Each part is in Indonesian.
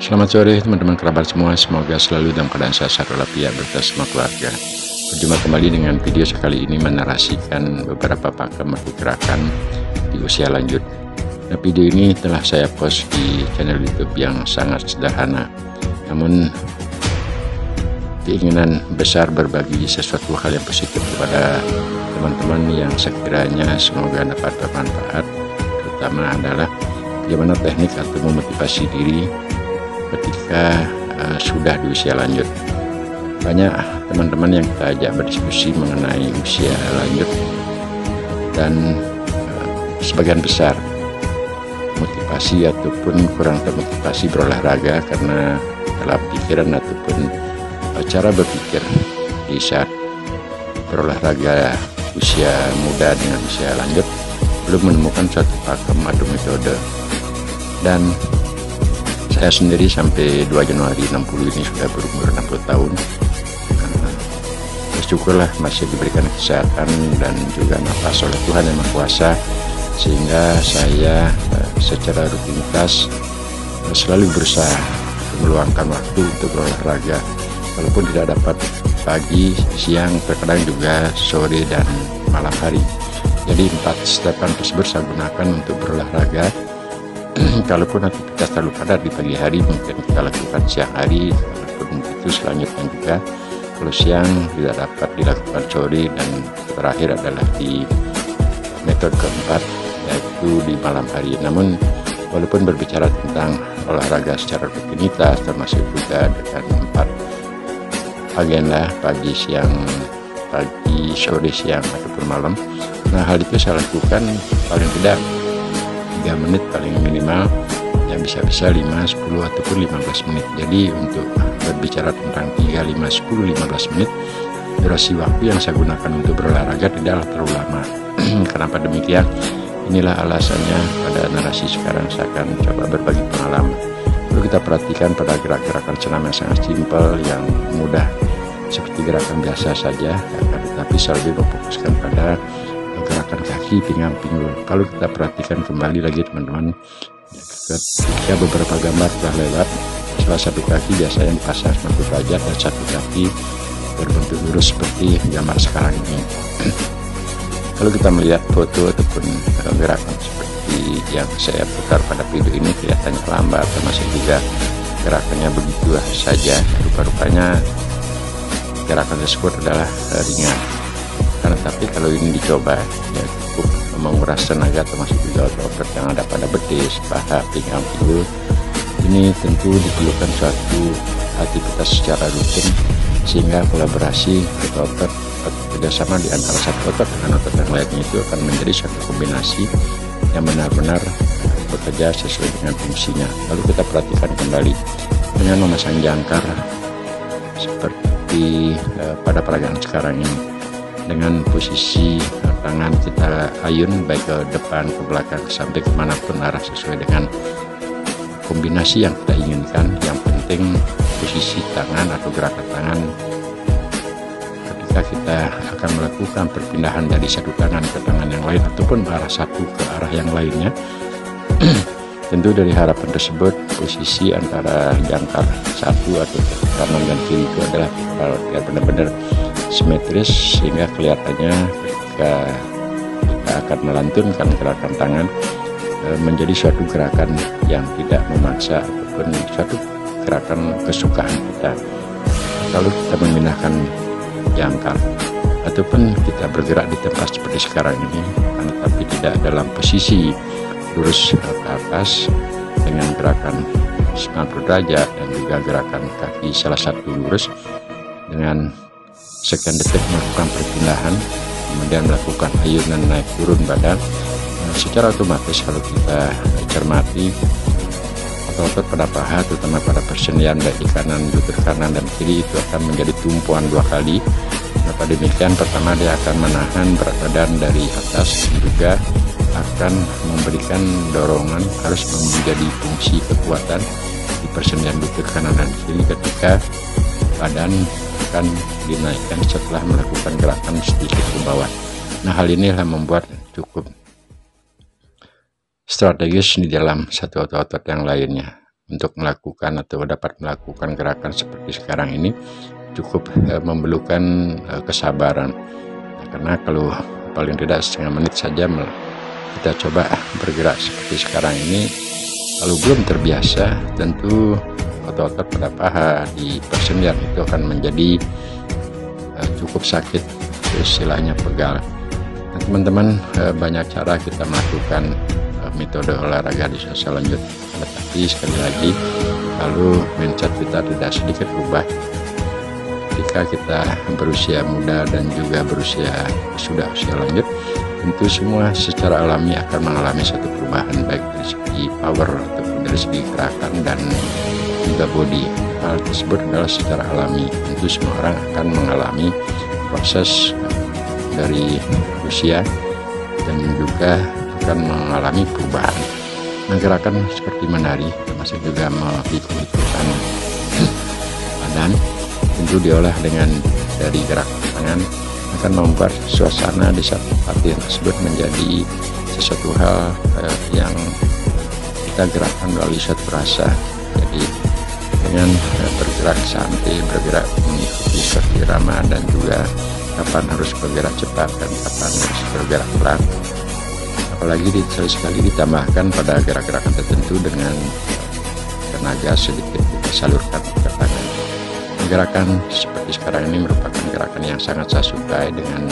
Selamat sore teman-teman kerabat semua, semoga selalu dalam keadaan sehat walafiat beserta semua keluarga. Berjumpa kembali dengan video sekali ini menarasikan beberapa pakem atau gerakan di usia lanjut. Nah, video ini telah saya post di channel YouTube yang sangat sederhana, namun keinginan besar berbagi sesuatu hal yang positif kepada teman-teman yang sekiranya semoga dapat bermanfaat, terutama adalah bagaimana teknik atau memotivasi diri ketika sudah di usia lanjut. Banyak teman-teman yang kita ajak berdiskusi mengenai usia lanjut, dan sebagian besar motivasi ataupun kurang termotivasi berolahraga karena dalam pikiran ataupun cara berpikir di saat berolahraga usia muda dengan usia lanjut belum menemukan suatu pakem atau metode. Dan saya sendiri sampai 2 Januari 60 ini sudah berumur 60 tahun. Bersyukurlah masih diberikan kesehatan dan juga nafas oleh Tuhan Yang Maha Kuasa, sehingga saya secara rutinitas selalu berusaha meluangkan waktu untuk berolahraga, walaupun tidak dapat pagi, siang, terkadang juga sore dan malam hari. Jadi 4 stepan tersebut saya gunakan untuk berolahraga. Kalaupun aktivitas terlalu padat di pagi hari, mungkin kita lakukan siang hari, walaupun itu selanjutnya juga. Kalau siang tidak dapat dilakukan sore, dan terakhir adalah di metode keempat, yaitu di malam hari. Namun walaupun berbicara tentang olahraga secara rutinitas, termasuk juga dengan 4 agenda pagi, siang, pagi, sore, siang, ataupun malam. Nah, hal itu saya lakukan paling tidak 3 menit paling minimal, yang bisa-bisa 5, 10, ataupun 15 menit. Jadi untuk berbicara tentang 3, 5, 10, 15 menit, durasi waktu yang saya gunakan untuk berolahraga tidaklah terlalu lama. Kenapa demikian? Inilah alasannya pada narasi sekarang saya akan coba berbagi pengalaman. Lalu kita perhatikan pada gerak-gerakan senam yang sangat simpel, yang mudah, seperti gerakan biasa saja, tetapi saya lebih memfokuskan pada gerakan kaki, pinggang, pinggul. Kalau kita perhatikan kembali lagi teman-teman, ketika beberapa gambar telah lewat, salah satu kaki biasanya dipasang 90 derajat dan satu kaki berbentuk lurus seperti gambar sekarang ini. Kalau kita melihat foto ataupun gerakan seperti yang saya putar pada video ini, kelihatannya lambat, termasuk juga gerakannya begitu saja. Rupa-rupanya gerakan tersebut adalah ringan. Karena tapi kalau ini dicoba, ya cukup menguras tenaga, termasuk juga otot yang ada pada betis, paha, pinggang, pinggul. Ini tentu diperlukan suatu aktivitas secara rutin, sehingga kolaborasi otot kerjasama di antara satu otot dengan otot yang lainnya itu akan menjadi suatu kombinasi yang benar-benar bekerja sesuai dengan fungsinya. Lalu kita perhatikan kembali dengan memasang jangkar seperti pada peragaan sekarang ini, dengan posisi tangan kita ayun baik ke depan, ke belakang, sampai kemanapun arah sesuai dengan kombinasi yang kita inginkan. Yang penting posisi tangan atau gerakan tangan ketika kita akan melakukan perpindahan dari satu tangan ke tangan yang lain, ataupun arah satu ke arah yang lainnya. Tentu dari harapan tersebut, posisi antara jangkar satu atau kanan dan kiri itu adalah benar-benar simetris, sehingga kelihatannya ketika kita akan melantunkan gerakan tangan menjadi suatu gerakan yang tidak memaksa ataupun suatu gerakan kesukaan kita. Kalau kita memindahkan jangkar ataupun kita bergerak di tempat seperti sekarang ini, tapi tidak dalam posisi lurus ke atas dengan gerakan 90 derajat dan juga gerakan kaki salah satu lurus, dengan sekian detik melakukan perpindahan, kemudian melakukan ayunan naik turun badan, secara otomatis kalau kita cermati otot pada paha, terutama pada persendian baik di kanan, lutut kanan dan kiri, itu akan menjadi tumpuan 2 kali. Kenapa demikian? Pertama, dia akan menahan berat badan dari atas, juga akan memberikan dorongan, harus menjadi fungsi kekuatan di persendian lutut kanan dan kiri ketika badan akan dinaikkan setelah melakukan gerakan sedikit ke bawah. Nah, hal inilah membuat cukup strategis di dalam satu otot-otot yang lainnya. untuk melakukan atau dapat melakukan gerakan seperti sekarang ini cukup memerlukan kesabaran. Karena kalau paling tidak setengah menit saja kita coba bergerak seperti sekarang ini, kalau belum terbiasa tentu otot-otot pada paha di persendian itu akan menjadi cukup sakit, istilahnya pegal. Nah, teman-teman, banyak cara kita melakukan metode olahraga di usia lanjut, tetapi sekali lagi kalau mindset kita tidak sedikit berubah ketika kita berusia muda dan juga sudah usia lanjut, tentu semua secara alami akan mengalami satu perubahan, baik dari segi power ataupun dari segi gerakan dan juga body. Hal tersebut adalah secara alami, tentu semua orang akan mengalami proses dari usia dan juga akan mengalami perubahan. Nah, gerakan seperti menari termasuk juga mengikut-ikutan badan tentu diolah dengan dari gerakan tangan akan membuat suasana di satu latihan tersebut menjadi sesuatu hal yang kita gerakkan melalui suatu rasa. Jadi dengan bergerak santai, bergerak mengikuti suatu irama, dan juga kapan harus bergerak cepat dan kapan harus bergerak pelan. Apalagi sekali ditambahkan pada gerak-gerakan tertentu dengan tenaga sedikit kita salurkan ke tangan. Gerakan seperti sekarang ini merupakan gerakan yang sangat saya sukai, dengan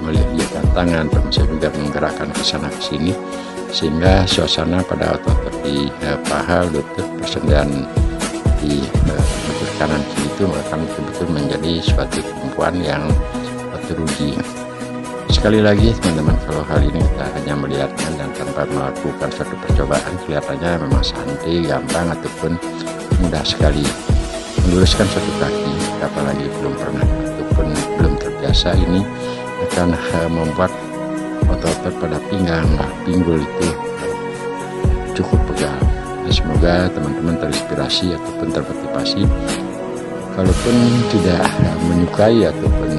melihatkan tangan termasuk juga menggerakkan ke sana ke sini, sehingga suasana pada otot di paha, lutut, persendian di lutut kanan kiri itu akan betul-betul menjadi suatu tumpuan yang teruji. Sekali lagi teman-teman, kalau hal ini kita hanya melihatnya dan tanpa melakukan suatu percobaan, kelihatannya memang santai, gampang, ataupun mudah sekali. Meluruskan suatu kaki, apalagi belum pernah ataupun belum terbiasa, ini akan membuat otot-otot pada pinggang, pinggul itu cukup pegal. Nah, semoga teman-teman terinspirasi ataupun termotivasi. Kalaupun tidak menyukai ataupun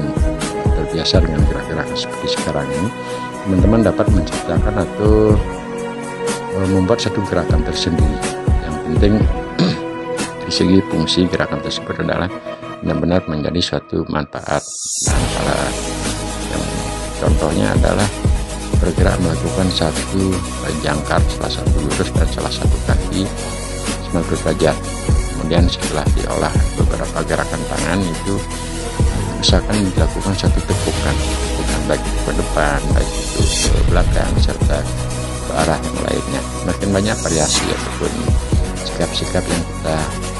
terbiasa dengan gerak-gerakan seperti sekarang ini, teman-teman dapat menciptakan atau membuat satu gerakan tersendiri. Yang penting dari segi fungsi gerakan tersebut adalah benar-benar menjadi suatu manfaat. Dan yang contohnya adalah bergerak melakukan satu jangkar, salah satu lurus dan salah satu kaki 90 derajat. Kemudian setelah diolah beberapa gerakan tangan itu, misalkan dilakukan satu tepukan baik itu ke depan, baik itu ke belakang, serta ke arah yang lainnya. Makin banyak variasi ataupun sikap-sikap yang kita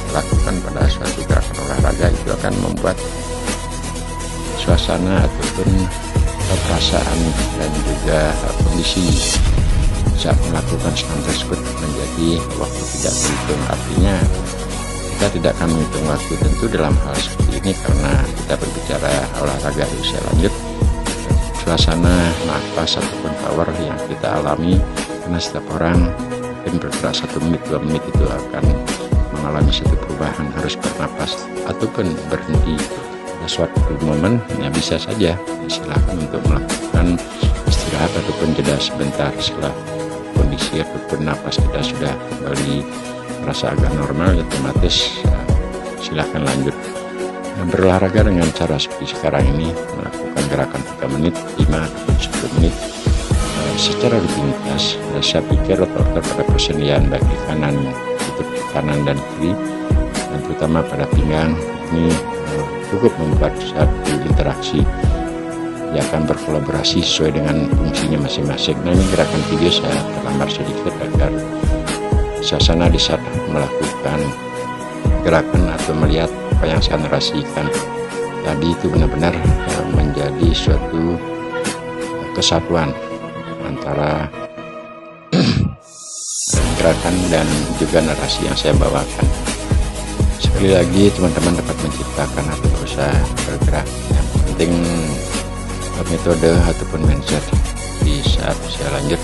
lakukan pada suatu gerakan olahraga itu akan membuat suasana ataupun perasaan dan juga kondisi saat melakukan senam tersebut menjadi waktu tidak terhitung. Artinya kita tidak akan menghitung waktu tentu dalam hal seperti ini, karena kita berbicara olahraga di usia lanjut. Suasana nafas ataupun power yang kita alami, karena setiap orang mungkin bergerak 1 menit 2 menit itu akan mengalami satu perubahan, harus bernapas ataupun berhenti pada suatu momen, ya bisa saja silakan untuk melakukan istirahat ataupun jeda sebentar setelah kondisi ataupun napas kita sudah kembali merasa agak normal, otomatis silahkan lanjut berolahraga dengan cara seperti sekarang ini, melakukan gerakan 3 menit, 5 ataupun 10 menit secara rutinitas. Saya pikir otot-otot pada persendian baik di kanan dan kiri, dan terutama pada pinggang ini cukup membuat satu interaksi yang akan berkolaborasi sesuai dengan fungsinya masing-masing. Nah, ini gerakan video saya terlambat sedikit agar suasana di saat melakukan gerakan atau melihat apa yang saya narasikan tadi itu benar-benar menjadi suatu kesatuan antara gerakan dan juga narasi yang saya bawakan. Sekali lagi teman-teman dapat menciptakan atau berusaha bergerak. Yang penting metode ataupun mindset di saat usia lanjut,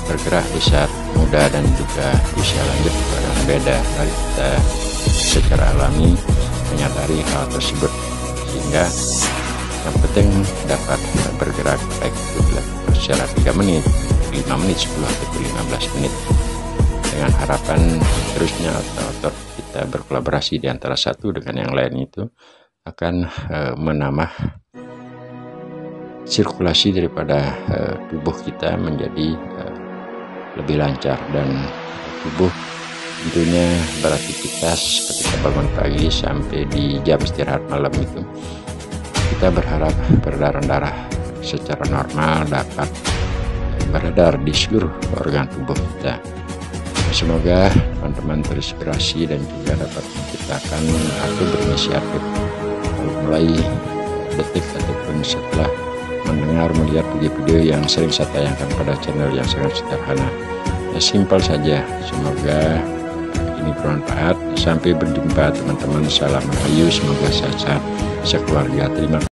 bergerak di saat muda dan juga usia lanjut berbeda dari kita secara alami menyadari hal tersebut, sehingga yang penting dapat bergerak baik itu dilakukan secara 3 menit, 5 menit, 10 atau 15 menit. dengan harapan terusnya otot kita berkolaborasi di antara satu dengan yang lain itu akan menambah sirkulasi daripada tubuh kita menjadi lebih lancar, dan tubuh tentunya beraktivitas ketika bangun pagi sampai di jam istirahat malam itu kita berharap berdarah secara normal dapat beredar di seluruh organ tubuh kita. Semoga teman-teman terinspirasi dan juga dapat menciptakan atau berinisiatif mulai detik ataupun setelah melihat video-video yang sering saya tayangkan pada channel yang sangat sederhana. Ya, simpel saja. Semoga ini bermanfaat. Sampai berjumpa teman-teman. Salam rahayu, semoga sehat sekeluarga. Terima kasih.